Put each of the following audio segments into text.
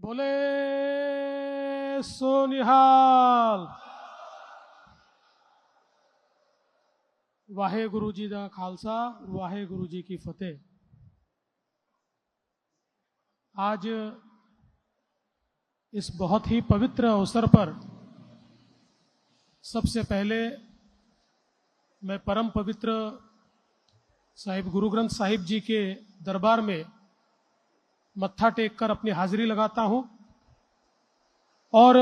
बोले सो निहाल। वाहेगुरु जी दा खालसा, वाहेगुरु जी की फतेह। आज इस बहुत ही पवित्र अवसर पर सबसे पहले मैं परम पवित्र साहिब गुरु ग्रंथ साहिब जी के दरबार में मत्था टेक कर अपनी हाजिरी लगाता हूं। और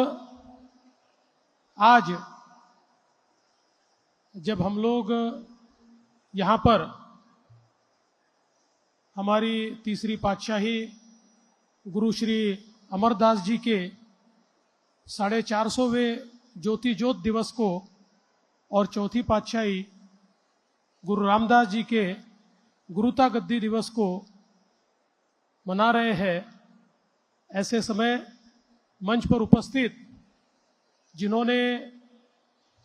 आज जब हम लोग यहाँ पर हमारी तीसरी पातशाही गुरु श्री अमरदास जी के 450वें ज्योति ज्योत दिवस को और चौथी पातशाही गुरु रामदास जी के गुरुता गद्दी दिवस को मना रहे हैं, ऐसे समय मंच पर उपस्थित जिन्होंने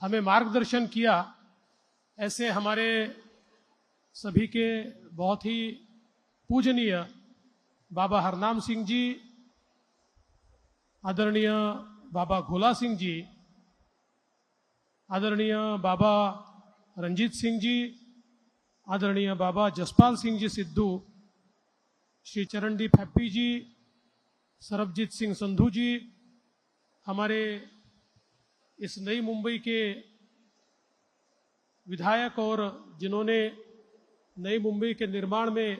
हमें मार्गदर्शन किया, ऐसे हमारे सभी के बहुत ही पूजनीय बाबा हरनाम सिंह जी, आदरणीय बाबा घोला सिंह जी, आदरणीय बाबा रंजीत सिंह जी, आदरणीय बाबा जसपाल सिंह जी सिद्धू, श्री चरणदीप हैप्पी जी, सरबजीत सिंह संधू जी, हमारे इस नई मुंबई के विधायक और जिन्होंने नई मुंबई के निर्माण में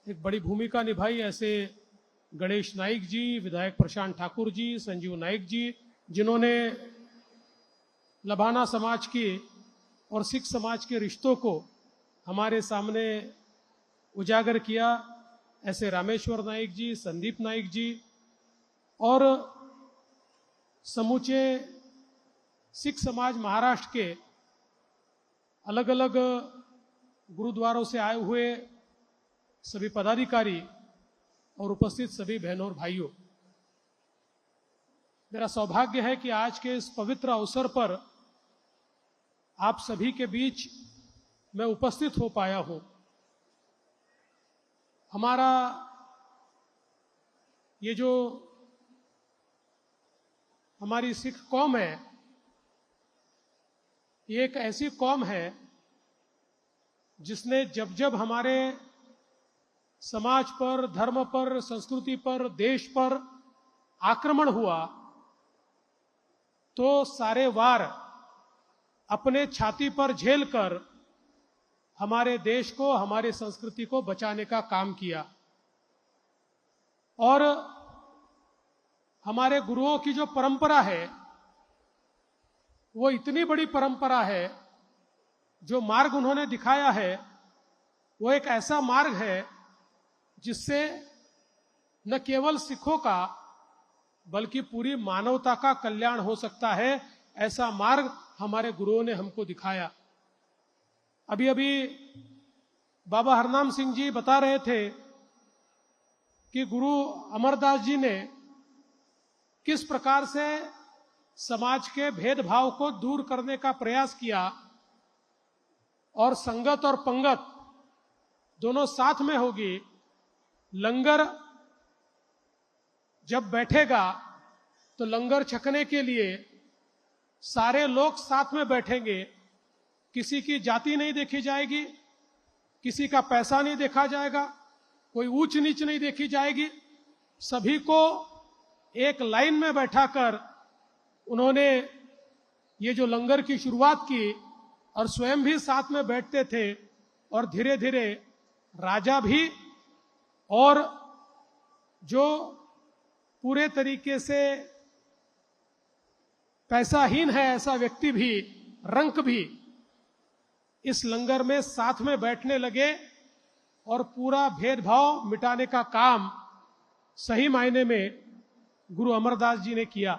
एक बड़ी भूमिका निभाई, ऐसे गणेश नाइक जी, विधायक प्रशांत ठाकुर जी, संजीव नाइक जी, जिन्होंने लबाना समाज की और सिख समाज के रिश्तों को हमारे सामने उजागर किया, ऐसे रामेश्वर नाइक जी, संदीप नाइक जी और समूचे सिख समाज महाराष्ट्र के अलग अलग गुरुद्वारों से आए हुए सभी पदाधिकारी और उपस्थित सभी बहनों और भाइयों, मेरा सौभाग्य है कि आज के इस पवित्र अवसर पर आप सभी के बीच मैं उपस्थित हो पाया हूं। हमारा ये जो हमारी सिख कौम है, ये एक ऐसी कौम है जिसने जब जब हमारे समाज पर, धर्म पर, संस्कृति पर, देश पर आक्रमण हुआ तो सारे वार अपने छाती पर झेलकर हमारे देश को, हमारी संस्कृति को बचाने का काम किया। और हमारे गुरुओं की जो परंपरा है वो इतनी बड़ी परंपरा है, जो मार्ग उन्होंने दिखाया है वो एक ऐसा मार्ग है जिससे न केवल सिखों का बल्कि पूरी मानवता का कल्याण हो सकता है। ऐसा मार्ग हमारे गुरुओं ने हमको दिखाया। अभी अभी बाबा हरनाम सिंह जी बता रहे थे कि गुरु अमरदास जी ने किस प्रकार से समाज के भेदभाव को दूर करने का प्रयास किया और संगत और पंगत दोनों साथ में होगी। लंगर जब बैठेगा तो लंगर छकने के लिए सारे लोग साथ में बैठेंगे, किसी की जाति नहीं देखी जाएगी, किसी का पैसा नहीं देखा जाएगा, कोई ऊंच नीच नहीं देखी जाएगी। सभी को एक लाइन में बैठाकर उन्होंने ये जो लंगर की शुरुआत की और स्वयं भी साथ में बैठते थे और धीरे धीरे राजा भी और जो पूरे तरीके से पैसाहीन है ऐसा व्यक्ति भी, रंक भी इस लंगर में साथ में बैठने लगे और पूरा भेदभाव मिटाने का काम सही मायने में गुरु अमरदास जी ने किया।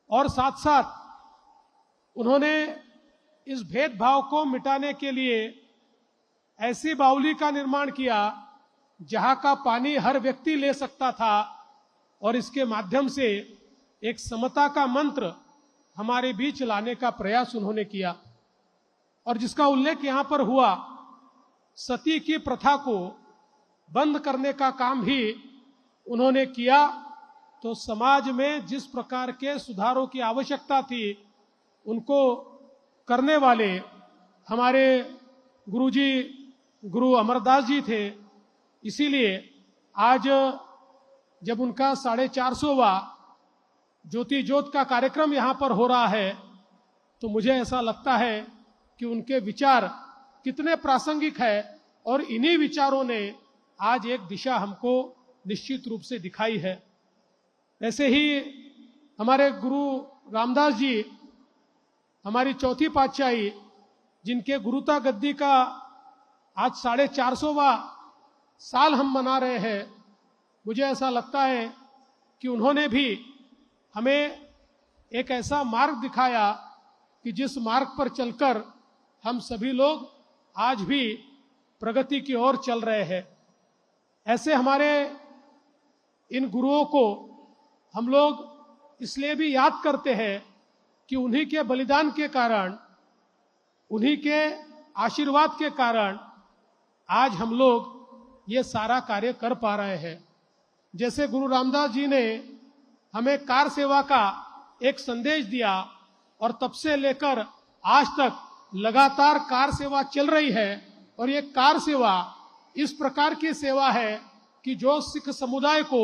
और साथ साथ उन्होंने इस भेदभाव को मिटाने के लिए ऐसी बावली का निर्माण किया जहां का पानी हर व्यक्ति ले सकता था और इसके माध्यम से एक समता का मंत्र हमारे बीच लाने का प्रयास उन्होंने किया। और जिसका उल्लेख यहां पर हुआ, सती की प्रथा को बंद करने का काम भी उन्होंने किया तो समाज में जिस प्रकार के सुधारों की आवश्यकता थी उनको करने वाले हमारे गुरुजी गुरु अमरदास जी थे। इसीलिए आज जब उनका 450वां ज्योति ज्योत का कार्यक्रम यहाँ पर हो रहा है तो मुझे ऐसा लगता है कि उनके विचार कितने प्रासंगिक है और इन्हीं विचारों ने आज एक दिशा हमको निश्चित रूप से दिखाई है। ऐसे ही हमारे गुरु रामदास जी हमारी चौथी पातशाही जिनके गुरुता गद्दी का आज 450वां साल हम मना रहे हैं, मुझे ऐसा लगता है कि उन्होंने भी हमें एक ऐसा मार्ग दिखाया कि जिस मार्ग पर चलकर हम सभी लोग आज भी प्रगति की ओर चल रहे हैं। ऐसे हमारे इन गुरुओं को हम लोग इसलिए भी याद करते हैं कि उन्हीं के बलिदान के कारण, उन्हीं के आशीर्वाद के कारण आज हम लोग ये सारा कार्य कर पा रहे हैं। जैसे गुरु रामदास जी ने हमें कार सेवा का एक संदेश दिया और तब से लेकर आज तक लगातार कार सेवा चल रही है। और ये कार सेवा इस प्रकार की सेवा है कि जो सिख समुदाय को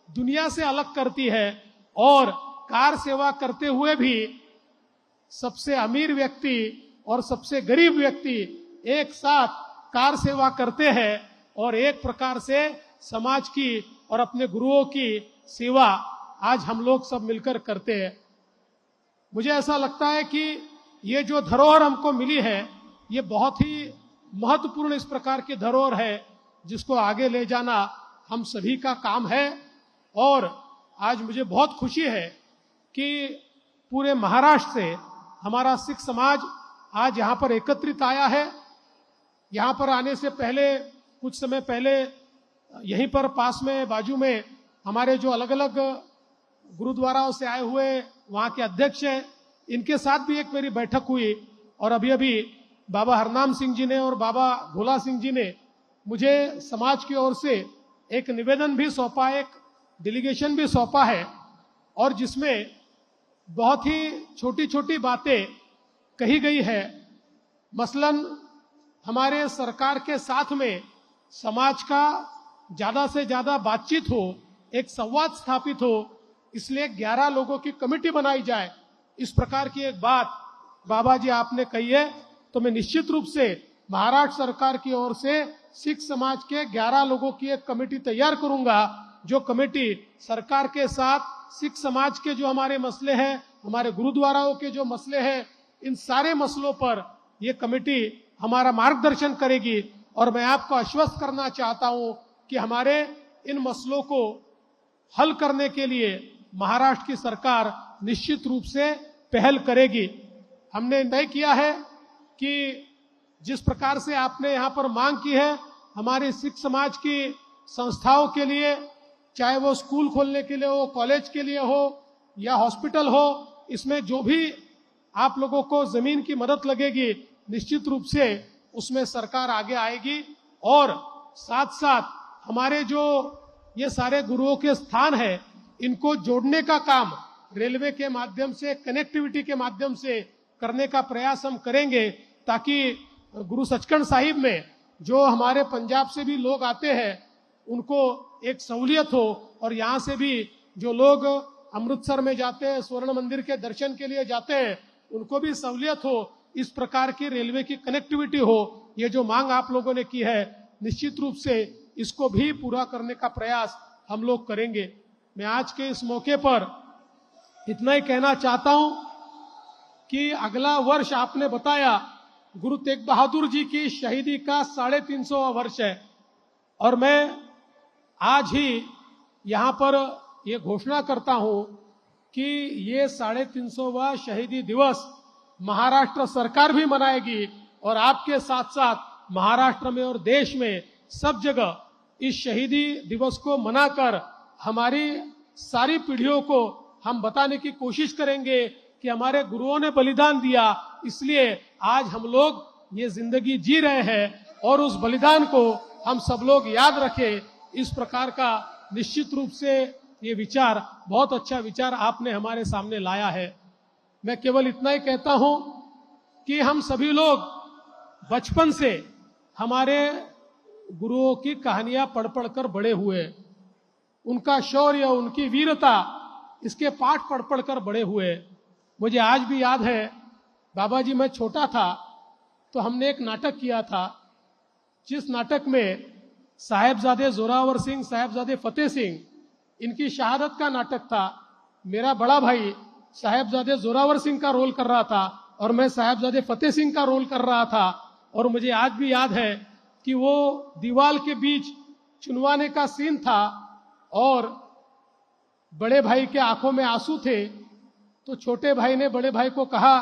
दुनिया से अलग करती है और कार सेवा करते हुए भी सबसे अमीर व्यक्ति और सबसे गरीब व्यक्ति एक साथ कार सेवा करते हैं और एक प्रकार से समाज की और अपने गुरुओं की सेवा आज हम लोग सब मिलकर करते हैं। मुझे ऐसा लगता है कि ये जो धरोहर हमको मिली है ये बहुत ही महत्वपूर्ण इस प्रकार की धरोहर है जिसको आगे ले जाना हम सभी का काम है। और आज मुझे बहुत खुशी है कि पूरे महाराष्ट्र से हमारा सिख समाज आज यहाँ पर एकत्रित आया है। यहाँ पर आने से पहले कुछ समय पहले यहीं पर पास में बाजू में हमारे जो अलग अलग गुरुद्वाराओं से आए हुए वहाँ के अध्यक्ष हैं, इनके साथ भी एक मेरी बैठक हुई और अभी अभी बाबा हरनाम सिंह जी ने और बाबा भोला सिंह जी ने मुझे समाज की ओर से एक निवेदन भी सौंपा, एक डेलीगेशन भी सौंपा है और जिसमें बहुत ही छोटी छोटी बातें कही गई है। मसलन हमारे सरकार के साथ में समाज का ज्यादा से ज्यादा बातचीत हो, एक संवाद स्थापित हो, इसलिए 11 लोगों की कमेटी बनाई जाए। इस प्रकार की एक बात बाबा जी आपने कही है तो मैं निश्चित रूप से महाराष्ट्र सरकार की ओर से सिख समाज के 11 लोगों की एक कमेटी तैयार करूंगा, जो कमेटी सरकार के साथ सिख समाज के जो हमारे मसले हैं, हमारे गुरुद्वाराओं के जो मसले हैं, इन सारे मसलों पर यह कमेटी हमारा मार्गदर्शन करेगी। और मैं आपको आश्वस्त करना चाहता हूं कि हमारे इन मसलों को हल करने के लिए महाराष्ट्र की सरकार निश्चित रूप से पहल करेगी। हमने तय किया है कि जिस प्रकार से आपने यहाँ पर मांग की है हमारे सिख समाज की संस्थाओं के लिए, चाहे वो स्कूल खोलने के लिए हो, कॉलेज के लिए हो या हॉस्पिटल हो, इसमें जो भी आप लोगों को जमीन की मदद लगेगी निश्चित रूप से उसमें सरकार आगे आएगी। और साथ साथ हमारे जो ये सारे गुरुओं के स्थान है इनको जोड़ने का काम रेलवे के माध्यम से, कनेक्टिविटी के माध्यम से करने का प्रयास हम करेंगे ताकि गुरु सचखंड साहिब में जो हमारे पंजाब से भी लोग आते हैं उनको एक सहूलियत हो और यहाँ से भी जो लोग अमृतसर में जाते हैं, स्वर्ण मंदिर के दर्शन के लिए जाते हैं, उनको भी सहूलियत हो। इस प्रकार की रेलवे की कनेक्टिविटी हो। ये जो मांग आप लोगों ने की है निश्चित रूप से इसको भी पूरा करने का प्रयास हम लोग करेंगे। मैं आज के इस मौके पर इतना ही कहना चाहता हूं कि अगला वर्ष आपने बताया गुरु तेग बहादुर जी की शहीदी का 350वां वर्ष है और मैं आज ही यहाँ पर यह घोषणा करता हूं कि ये 350वां शहीदी दिवस महाराष्ट्र सरकार भी मनाएगी और आपके साथ साथ महाराष्ट्र में और देश में सब जगह इस शहीदी दिवस को मनाकर हमारी सारी पीढ़ियों को हम बताने की कोशिश करेंगे कि हमारे गुरुओं ने बलिदान दिया, इसलिए आज हम लोग ये जिंदगी जी रहे हैं और उस बलिदान को हम सब लोग याद रखें। इस प्रकार का निश्चित रूप से ये विचार, बहुत अच्छा विचार आपने हमारे सामने लाया है। मैं केवल इतना ही कहता हूं कि हम सभी लोग बचपन से हमारे गुरुओं की कहानियां पढ़ पढ़ कर बड़े हुए, उनका शौर्य, उनकी वीरता, इसके पाठ पढ़ पढ़ कर बड़े हुए। मुझे आज भी याद है, बाबा जी मैं छोटा था तो हमने एक नाटक किया था, जिस नाटक में साहेबजादे जोरावर सिंह, साहेबजादे फतेह सिंह, इनकी शहादत का नाटक था। मेरा बड़ा भाई साहेबजादे जोरावर सिंह का रोल कर रहा था और मैं साहेबजादे फतेह सिंह का रोल कर रहा था। और मुझे आज भी याद है कि वो दीवार के बीच चुनवाने का सीन था और बड़े भाई के आंखों में आंसू थे, तो छोटे भाई ने बड़े भाई को कहा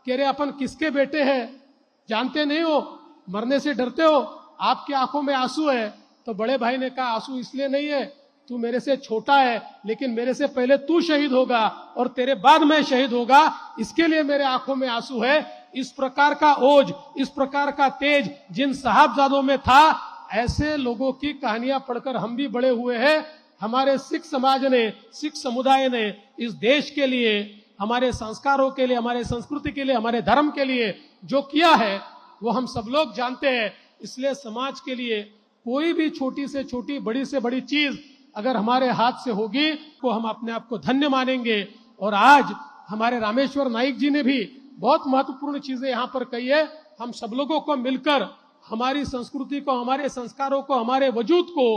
कि अरे अपन किसके बेटे हैं, जानते नहीं हो, मरने से डरते हो, आपकी आंखों में आंसू है। तो बड़े भाई ने कहा आंसू इसलिए नहीं है, तू मेरे से छोटा है, लेकिन मेरे से पहले तू शहीद होगा और तेरे बाद मैं शहीद होगा, इसके लिए मेरे आंखों में आंसू है। इस प्रकार का ओज, इस प्रकार का तेज जिन साहबजादों में था, ऐसे लोगों की कहानियां पढ़कर हम भी बड़े हुए हैं। हमारे सिख समाज ने, सिख समुदाय ने इस देश के लिए, हमारे संस्कारों के लिए, हमारे संस्कृति के लिए, हमारे धर्म के लिए जो किया है वो हम सब लोग जानते हैं। इसलिए समाज के लिए कोई भी छोटी से छोटी, बड़ी से बड़ी चीज अगर हमारे हाथ से होगी तो हम अपने आप को धन्य मानेंगे। और आज हमारे रामेश्वर नाइक जी ने भी बहुत महत्वपूर्ण चीजें यहाँ पर कही है। हम सब लोगों को मिलकर हमारी संस्कृति को, हमारे संस्कारों को, हमारे वजूद को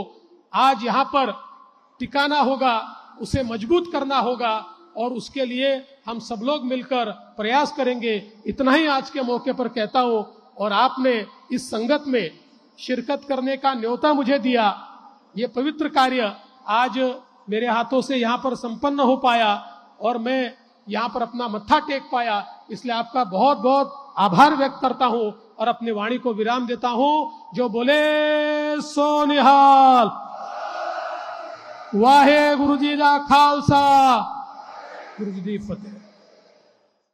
आज यहाँ पर टिकाना होगा, उसे मजबूत करना होगा और उसके लिए हम सब लोग मिलकर प्रयास करेंगे। इतना ही आज के मौके पर कहता हूं। और आपने इस संगत में शिरकत करने का न्योता मुझे दिया, ये पवित्र कार्य आज मेरे हाथों से यहाँ पर संपन्न हो पाया और मैं यहाँ पर अपना मत्था टेक पाया, इसलिए आपका बहुत बहुत आभार व्यक्त करता हूं और अपनी वाणी को विराम देता हूं। जो बोले सो निहाल। वाहे गुरु जी दा खालसा, गुरु जी दी फतेह।